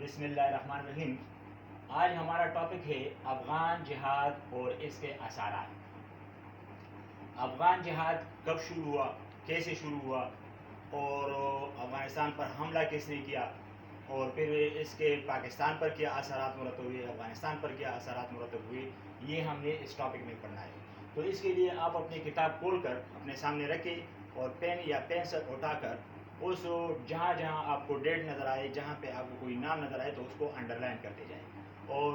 بسم اللہ الرحمن الرحیم۔ آج ہمارا ٹاپک ہے افغان جہاد اور اس کے اثرات۔ افغان جہاد کب شروع ہوا، کیسے شروع ہوا، اور افغانستان پر حملہ کس نے کیا، اور پھر اس کے پاکستان پر کیا اثرات مرتب ہوئے، افغانستان پر کیا اثرات مرتب ہوئے، یہ ہم نے اس ٹاپک میں پڑھنا ہے۔ تو اس کے لیے آپ اپنی کتاب کھول کر اپنے سامنے رکھیں اور پین یا پینسل اٹھا کر اس جہاں جہاں آپ کو ڈیٹ نظر آئے، جہاں پہ آپ کو کوئی نام نظر آئے تو اس کو انڈر لائن کرتے جائیں، اور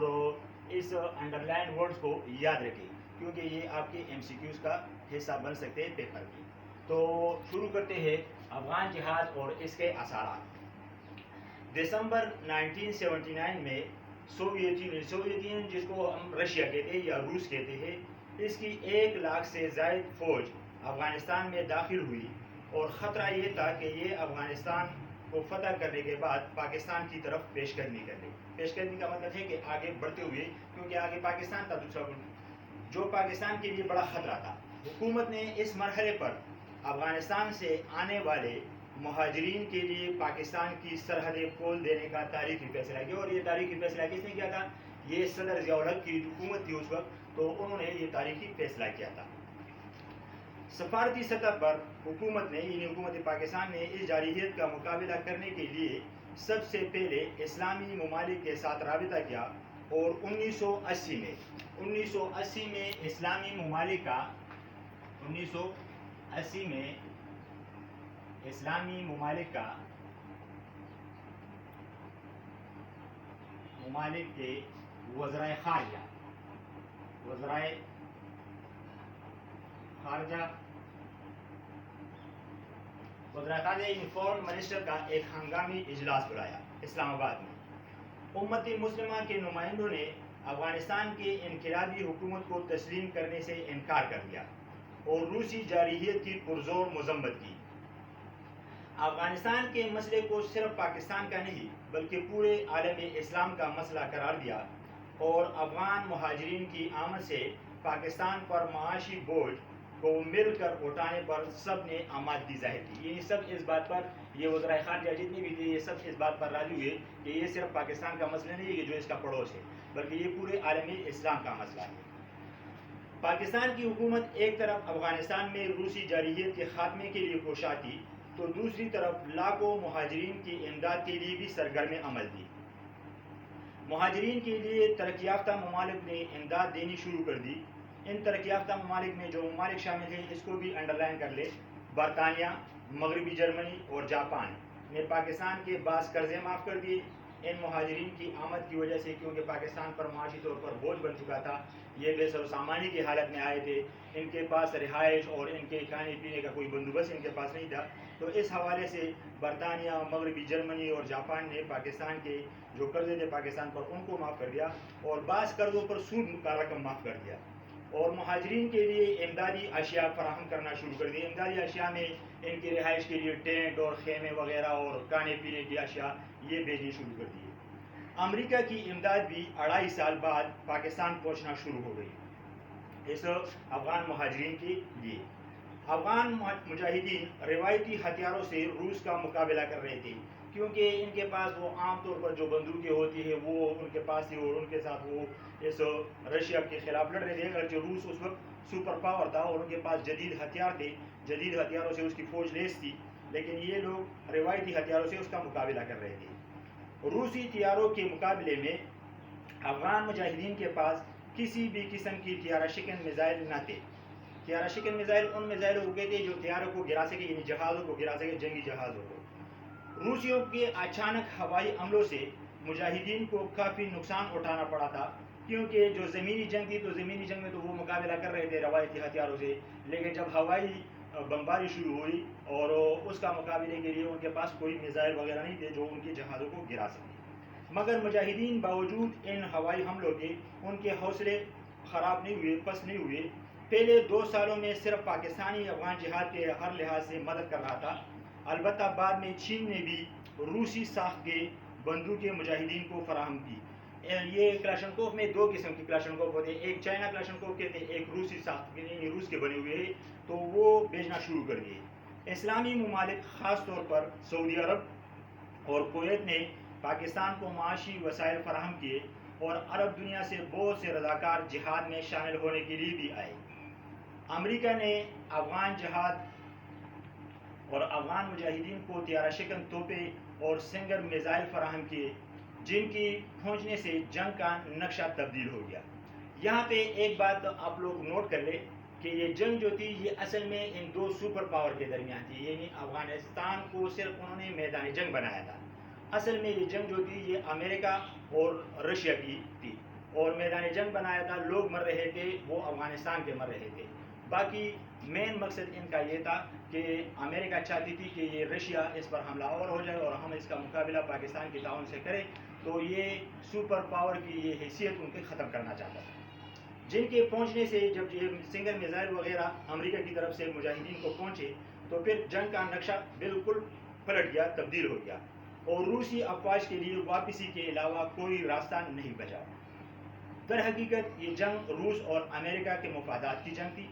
اس انڈر لائن ورڈز کو یاد رکھیں کیونکہ یہ آپ کے ایم سی کیوز کا حصہ بن سکتے ہیں پیپر کی۔ تو شروع کرتے ہیں افغان جہاد اور اس کے اثرات۔ دسمبر 1979 میں سوویت یونین جس کو ہم رشیا کہتے ہیں یا روس کہتے ہیں، اس کی 1 لاکھ سے زائد فوج افغانستان میں داخل ہوئی، اور خطرہ یہ تھا کہ یہ افغانستان کو فتح کرنے کے بعد پاکستان کی طرف پیش قدمی کر لے۔ پیش قدمی کا مطلب ہے کہ آگے بڑھتے ہوئے، کیونکہ آگے پاکستان تھا دوسرا جو پاکستان کے لیے بڑا خطرہ تھا۔ حکومت نے اس مرحلے پر افغانستان سے آنے والے مہاجرین کے لیے پاکستان کی سرحدیں کھول دینے کا تاریخی فیصلہ کیا، اور یہ تاریخی فیصلہ کس نے کیا تھا؟ یہ صدر ضیاء الحق کی حکومت تھی اس وقت، تو انہوں نے یہ تاریخی فیصلہ کیا تھا۔ سفارتی سطح پر حکومت نے یعنی حکومت پاکستان نے اس جارحیت کا مقابلہ کرنے کے لیے سب سے پہلے اسلامی ممالک کے ساتھ رابطہ کیا، اور 1980 میں اسلامی ممالک کا ممالک کے وزرائے خارجہ فورن منسٹر کا ایک ہنگامی اجلاس بلایا اسلام آباد میں۔ امت مسلمہ کے نمائندوں نے افغانستان کے انقلابی حکومت کو تسلیم کرنے سے انکار کر دیا اور روسی جارحیت کی پرزور مذمت کی۔ افغانستان کے مسئلے کو صرف پاکستان کا نہیں بلکہ پورے عالم اسلام کا مسئلہ قرار دیا، اور افغان مہاجرین کی آمد سے پاکستان پر معاشی بوجھ کو مل کر اٹھانے پر سب نے آمادگی ظاہر کی۔ یعنی سب اس بات پر، یہ وزرائے خارجہ جتنے بھی تھے، یہ سب اس بات پر راضی ہوئے کہ یہ صرف پاکستان کا مسئلہ نہیں ہے کہ جو اس کا پڑوس ہے، بلکہ یہ پورے عالم اسلام کا مسئلہ ہے۔ پاکستان کی حکومت ایک طرف افغانستان میں روسی جارحیت کے خاتمے کے لیے کوشاں تھی، تو دوسری طرف لاکھوں مہاجرین کی امداد کے لیے بھی سرگرم عمل تھی۔ مہاجرین کے لیے ترقی یافتہ ممالک نے امداد دینی شروع کر دی۔ ان ترقی یافتہ ممالک میں جو ممالک شامل ہیں اس کو بھی انڈر لائن کر لے۔ برطانیہ، مغربی جرمنی اور جاپان نے پاکستان کے بعض قرضے معاف کر دیے ان مہاجرین کی آمد کی وجہ سے، کیونکہ پاکستان پر معاشی طور پر بوجھ بن چکا تھا۔ یہ بے سر و سامانی کی حالت میں آئے تھے، ان کے پاس رہائش اور ان کے کھانے پینے کا کوئی بندوبست ان کے پاس نہیں تھا، تو اس حوالے سے برطانیہ، مغربی جرمنی اور جاپان نے پاکستان کے جو قرضے تھے پاکستان پر ان کو معاف کر دیا، اور بعض قرضوں پر سود کا رقم معاف کر دیا، اور مہاجرین کے لیے امدادی اشیاء فراہم کرنا شروع کر دی۔ امدادی اشیاء میں ان کی رہائش کے لیے ٹینٹ اور خیمے وغیرہ اور کھانے پینے کی اشیاء یہ بھیجنی شروع کر دی۔ امریکہ کی امداد بھی 2.5 سال بعد پاکستان پہنچنا شروع ہو گئی اس افغان مہاجرین کے لیے۔ افغان مجاہدین روایتی ہتھیاروں سے روس کا مقابلہ کر رہے تھے، کیونکہ ان کے پاس وہ عام طور پر جو بندوقیں ہوتی ہیں وہ ان کے پاس تھی، اور ان کے ساتھ وہ اس رشیا کے خلاف لڑ رہے تھے، اگرچہ روس اس وقت سپر پاور تھا اور ان کے پاس جدید ہتھیار تھے، جدید ہتھیاروں سے اس کی فوج لیس تھی، لیکن یہ لوگ روایتی ہتھیاروں سے اس کا مقابلہ کر رہے تھے۔ روسی طیاروں کے مقابلے میں افغان مجاہدین کے پاس کسی بھی قسم کی طیارہ شکن میزائل نہ تھے۔ طیارہ شکن میزائل ان میزائلوں کو کہتے ہیں جو طیاروں کو گرا سکے، یعنی جہازوں کو گرا سکے، جنگی جہازوں کو۔ روسیوں کے اچانک ہوائی حملوں سے مجاہدین کو کافی نقصان اٹھانا پڑا تھا، کیونکہ جو زمینی جنگ تھی تو زمینی جنگ میں تو وہ مقابلہ کر رہے تھے روایتی ہتھیاروں سے، لیکن جب ہوائی بمباری شروع ہوئی اور اس کا مقابلے کے لیے ان کے پاس کوئی میزائل وغیرہ نہیں تھے جو ان کے جہازوں کو گرا سکے۔ مگر مجاہدین باوجود ان ہوائی حملوں کے ان کے حوصلے خراب نہیں ہوئے، پست نہیں ہوئے۔ پہلے 2 سالوں میں صرف پاکستانی افغان جہاد کے ہر لحاظ سے مدد کر رہا تھا، البتہ بعد میں چین نے بھی روسی ساخت کے بندوقیں مجاہدین کو فراہم کی۔ یہ کلاشنکوف میں 2 قسم کی کلاشنکوف ہوتے ہیں، ایک چائنا کلاشنکوف کہتے ہیں، ایک روسی ساخت یعنی روس کے بنے ہوئے ہیں، تو وہ بھیجنا شروع کر دیے۔ اسلامی ممالک خاص طور پر سعودی عرب اور کویت نے پاکستان کو معاشی وسائل فراہم کیے اور عرب دنیا سے بہت سے رضاکار جہاد میں شامل ہونے کے لیے بھی آئے۔ امریکہ نے افغان جہاد اور افغان مجاہدین کو طیارہ شکن توپیں اور سنگر میزائل فراہم کیے، جن کی پہنچنے سے جنگ کا نقشہ تبدیل ہو گیا۔ یہاں پہ ایک بات آپ لوگ نوٹ کر لیں کہ یہ جنگ جو تھی یہ اصل میں ان دو سپر پاور کے درمیان تھی، یعنی افغانستان کو صرف انہوں نے میدان جنگ بنایا تھا۔ اصل میں یہ جنگ جو تھی یہ امریکہ اور رشیا کی تھی، اور میدان جنگ بنایا تھا، لوگ مر رہے تھے وہ افغانستان کے مر رہے تھے۔ باقی مین مقصد ان کا یہ تھا کہ امریکہ چاہتی تھی کہ یہ رشیا اس پر حملہ آور ہو جائے اور ہم اس کا مقابلہ پاکستان کے تعاون سے کریں، تو یہ سپر پاور کی یہ حیثیت ان کے ختم کرنا چاہتا تھا۔ جن کے پہنچنے سے جب یہ سنگر میزائل وغیرہ امریکہ کی طرف سے مجاہدین کو پہنچے تو پھر جنگ کا نقشہ بالکل پلٹ گیا، تبدیل ہو گیا، اور روسی افواج کے لیے واپسی کے علاوہ کوئی راستہ نہیں بچا۔ در حقیقت یہ جنگ روس اور امریکہ کے مفادات کی جنگ تھی۔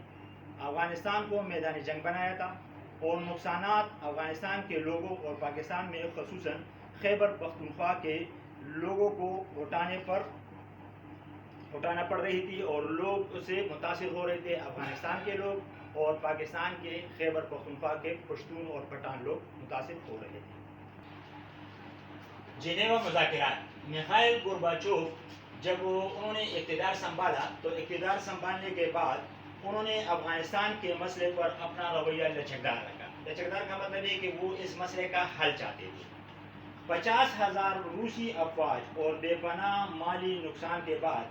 افغانستان کو میدان جنگ بنایا تھا اور نقصانات افغانستان کے لوگوں اور پاکستان میں خصوصاً خیبر پختونخوا کے لوگوں کو اٹھانا پڑ رہی تھی، اور لوگ اس سے متاثر ہو رہے تھے، افغانستان کے لوگ اور پاکستان کے خیبر پختونخوا کے پشتون اور پٹھان لوگ متاثر ہو رہے تھے۔ جنیوا مذاکرات، میخائیل گورباچوف جب انہوں نے اقتدار سنبھالا تو اقتدار سنبھالنے کے بعد انہوں نے افغانستان کے مسئلے پر اپنا رویہ لچکدار رکھا۔ لچکدار کا مطلب ہے کہ وہ اس مسئلے کا حل چاہتے تھے۔ 50,000 روسی افواج اور بے پناہ مالی نقصان کے بعد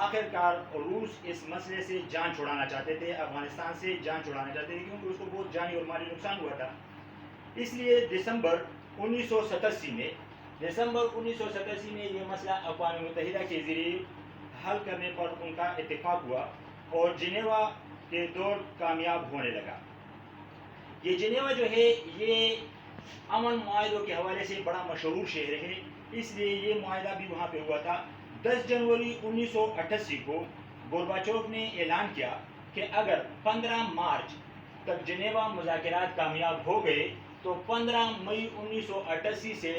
آخرکار روس اس مسئلے سے جان چھڑانا چاہتے تھے، افغانستان سے جان چھڑانا چاہتے تھے، کیونکہ اس کو بہت جانی اور مالی نقصان ہوا تھا۔ اس لیے دسمبر 1987 میں یہ مسئلہ اقوام متحدہ کے ذریعے حل کرنے پر ان کا اتفاق ہوا اور جنیوا کے دور کامیاب ہونے لگا۔ یہ جنیوا جو ہے یہ امن معاہدوں کے حوالے سے بڑا مشہور شہر ہے، اس لیے یہ معاہدہ بھی وہاں پہ ہوا تھا۔ 10 جنوری 1988 کو گورباچوف نے اعلان کیا کہ اگر 15 مارچ تک جنیوا مذاکرات کامیاب ہو گئے تو 15 مئی 1988 سے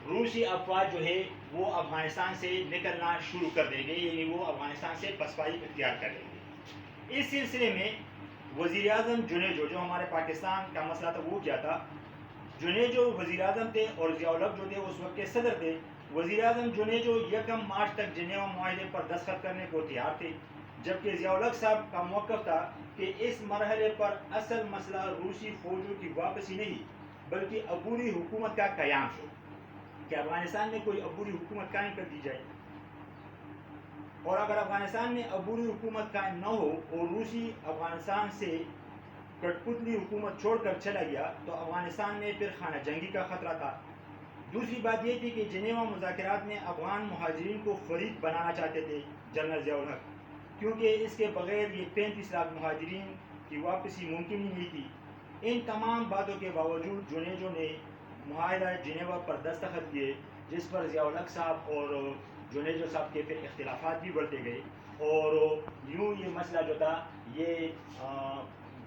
روسی افواج جو ہے وہ افغانستان سے نکلنا شروع کر دیں گے، یعنی وہ افغانستان سے پسپائی اختیار کر لیں گے۔ اس سلسلے میں وزیر اعظم جنیجو، جو ہمارے پاکستان کا مسئلہ تھا وہ کیا تھا، جنیجو وزیر اعظم تھے اور ضیاء الحق جو تھے اس وقت کے صدر تھے۔ وزیر اعظم جنیجو 1 مارچ تک جنیوا معاہدے پر دستخط کرنے کو تیار تھے، جبکہ ضیاء الحق صاحب کا موقف تھا کہ اس مرحلے پر اصل مسئلہ روسی فوجوں کی واپسی نہیں بلکہ عبوری حکومت کا قیام ہے، کہ افغانستان میں کوئی عبوری حکومت قائم کر دی جائے، اور اگر افغانستان میں عبوری حکومت قائم نہ ہو اور روسی افغانستان سے کٹ پتلی حکومت چھوڑ کر چلا گیا تو افغانستان میں پھر خانہ جنگی کا خطرہ تھا۔ دوسری بات یہ تھی کہ جنیوا مذاکرات میں افغان مہاجرین کو فریق بنانا چاہتے تھے جنرل ضیاء الحق، کیونکہ اس کے بغیر یہ 35 لاکھ مہاجرین کی واپسی ممکن ہی نہیں تھی۔ ان تمام باتوں کے باوجود جنیجو نے معاہدہ جنیوا پر دستخط کیے، جس پر ضیاء الحق صاحب اور جنیجو صاحب کے پھر اختلافات بھی بڑھتے گئے، اور یوں یہ مسئلہ جو تھا یہ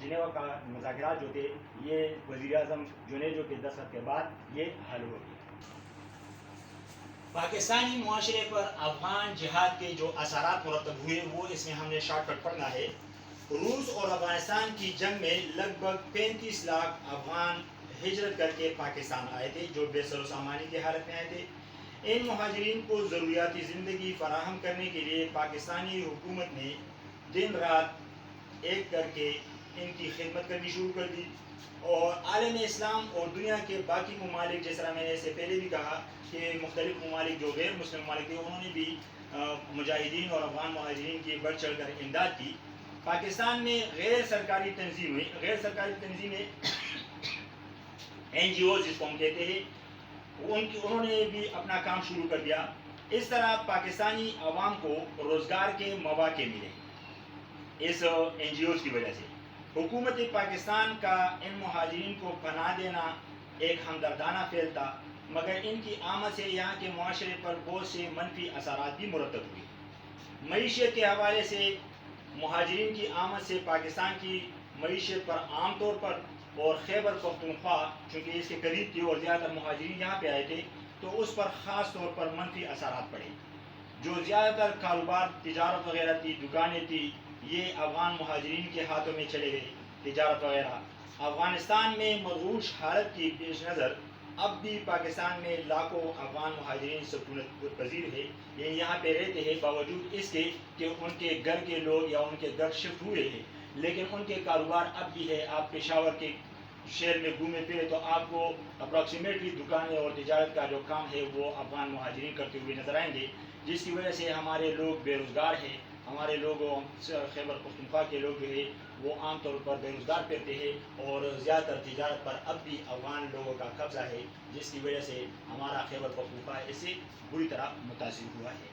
جنیوا کا مذاکرات جو تھے یہ وزیر اعظم جنیجو کے دستخط کے بعد یہ حل ہو گیا۔ پاکستانی معاشرے پر افغان جہاد کے جو اثرات مرتب ہوئے وہ اس میں ہم نے شارٹ کٹ پڑھنا ہے۔ روس اور افغانستان کی جنگ میں لگ بھگ 35 لاکھ افغان ہجرت کر کے پاکستان آئے تھے، جو بے سر و سامانی کی حالت میں آئے تھے۔ ان مہاجرین کو ضروریاتی زندگی فراہم کرنے کے لیے پاکستانی حکومت نے دن رات ایک کر کے ان کی خدمت کرنی شروع کر دی، اور عالم اسلام اور دنیا کے باقی ممالک، جس طرح میں نے اس سے پہلے بھی کہا کہ مختلف ممالک جو غیر مسلم ممالک تھے انہوں نے بھی مجاہدین اور افغان مہاجرین کی بڑھ چڑھ کر امداد کی۔ پاکستان میں غیر سرکاری تنظیمیں NGOs جس کو ہم کہتے ہیں، انہوں نے بھی اپنا کام شروع کر دیا۔ اس طرح پاکستانی عوام کو روزگار کے مواقع ملے اس NGOs کی وجہ سے۔ حکومت پاکستان کا ان مہاجرین کو پناہ دینا ایک ہمدردانہ فعل تھا، مگر ان کی آمد سے یہاں کے معاشرے پر بہت سے منفی اثرات بھی مرتب ہوئے۔ معیشت کے حوالے سے مہاجرین کی آمد سے پاکستان کی معیشت پر عام طور پر، اور خیبر پختونخوا چونکہ اس کے قریب تھی اور زیادہ تر مہاجرین یہاں پہ آئے تھے، تو اس پر خاص طور پر منفی اثرات پڑے. جو زیادہ تر کاروبار تجارت وغیرہ تھی, دکانیں تھی, یہ افغان مہاجرین کے ہاتھوں میں چلے گئے, تجارت وغیرہ. افغانستان میں مرعوش حالت کی پیش نظر اب بھی پاکستان میں لاکھوں افغان مہاجرین سکونت پذیر ہے, یہ یہاں پہ رہتے ہیں باوجود اس کے کہ ان کے گھر کے لوگ یا ان کے گھر شفٹ ہوئے ہیں, لیکن ان کے کاروبار اب بھی ہے. آپ پشاور کے شہر میں گھومے پھرے تو آپ کو اپروکسیمیٹلی دکانیں اور تجارت کا جو کام ہے وہ افغان مہاجرین کرتے ہوئے نظر آئیں گے, جس کی وجہ سے ہمارے لوگ بے روزگار ہیں. ہمارے لوگ خیبر پختونخوا کے لوگ جو ہے وہ عام طور پر بے روزگار پھرتے ہیں, اور زیادہ تر تجارت پر اب بھی افغان لوگوں کا قبضہ ہے, جس کی وجہ سے ہمارا خیبر پختونخوا اس سے بری طرح متاثر ہوا ہے.